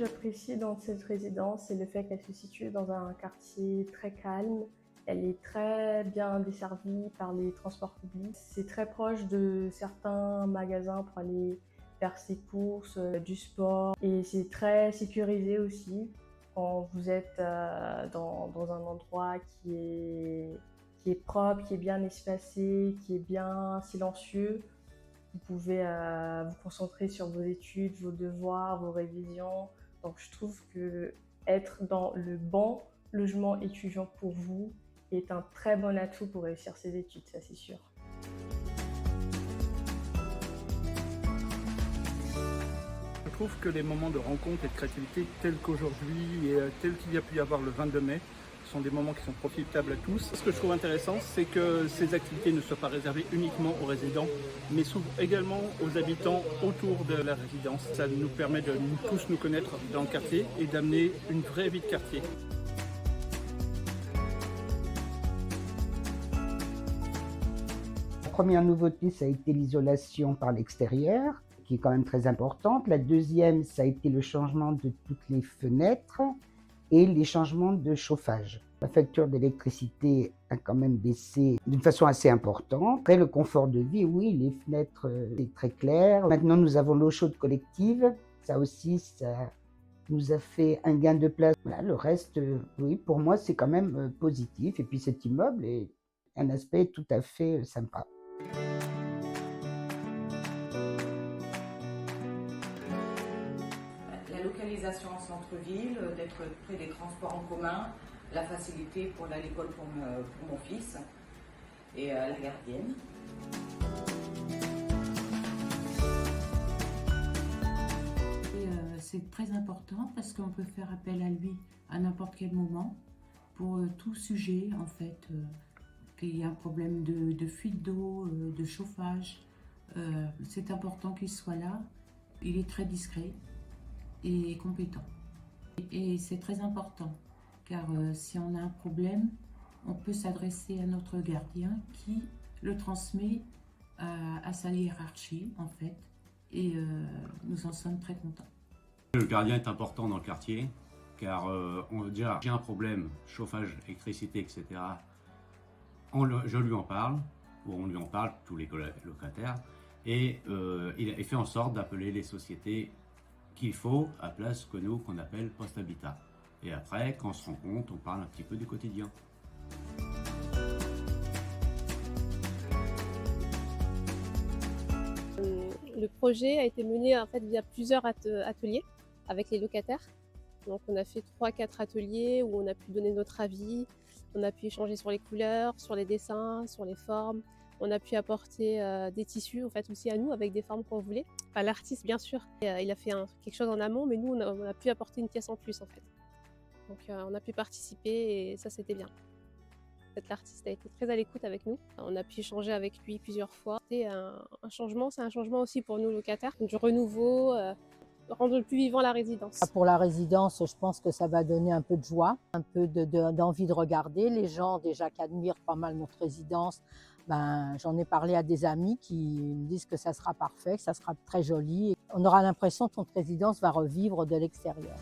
j'apprécie dans cette résidence, c'est le fait qu'elle se situe dans un quartier très calme. Elle est très bien desservie par les transports publics. C'est très proche de certains magasins pour aller faire ses courses, du sport. Et c'est très sécurisé aussi quand vous êtes dans un endroit qui est propre, qui est bien espacé, qui est bien silencieux. Vous pouvez vous concentrer sur vos études, vos devoirs, vos révisions. Donc je trouve que être dans le bon logement étudiant pour vous est un très bon atout pour réussir ses études, ça c'est sûr. Je trouve que les moments de rencontre et de créativité tels qu'aujourd'hui et tels qu'il y a pu y avoir le 22 mai sont des moments qui sont profitables à tous. Ce que je trouve intéressant, c'est que ces activités ne soient pas réservées uniquement aux résidents, mais s'ouvrent également aux habitants autour de la résidence. Ça nous permet de tous nous connaître dans le quartier et d'amener une vraie vie de quartier. La première nouveauté, ça a été l'isolation par l'extérieur, qui est quand même très importante. La deuxième, ça a été le changement de toutes les fenêtres et les changements de chauffage. La facture d'électricité a quand même baissé d'une façon assez importante. Après, le confort de vie, oui, les fenêtres, c'est très clair. Maintenant, nous avons l'eau chaude collective. Ça aussi, ça nous a fait un gain de place. Voilà, le reste, oui, pour moi, c'est quand même positif. Et puis cet immeuble est un aspect tout à fait sympa. La localisation en centre-ville, d'être près des transports en commun, la facilité pour aller à l'école pour mon fils et la gardienne. C'est très important parce qu'on peut faire appel à lui à n'importe quel moment pour tout sujet en fait. Qu'il y a un problème de fuite d'eau, de chauffage. C'est important qu'il soit là. Il est très discret et compétent. Et c'est très important car si on a un problème, on peut s'adresser à notre gardien qui le transmet à sa hiérarchie en fait et nous en sommes très contents. Le gardien est important dans le quartier car déjà j'ai un problème, chauffage, électricité, etc. Je lui en parle, ou on lui en parle, tous les locataires, et il fait en sorte d'appeler les sociétés qu'il faut à place que nous, qu'on appelle post-habitat. Et après, quand on se rend compte, on parle un petit peu du quotidien. Le projet a été mené en fait via plusieurs ateliers avec les locataires. Donc on a fait 3-4 ateliers où on a pu donner notre avis, on a pu échanger sur les couleurs, sur les dessins, sur les formes. On a pu apporter des tissus en fait aussi à nous avec des formes qu'on voulait. Enfin, l'artiste bien sûr, il a fait quelque chose en amont, mais nous on a pu apporter une pièce en plus en fait. Donc on a pu participer et ça c'était bien. L'artiste a été très à l'écoute avec nous. On a pu échanger avec lui plusieurs fois. C'était un changement, c'est un changement aussi pour nous locataires, du renouveau, rendre plus vivant la résidence. Pour la résidence, je pense que ça va donner un peu de joie, un peu d'envie de regarder. Les gens déjà qui admirent pas mal notre résidence, j'en ai parlé à des amis qui me disent que ça sera parfait, que ça sera très joli. On aura l'impression que notre résidence va revivre de l'extérieur.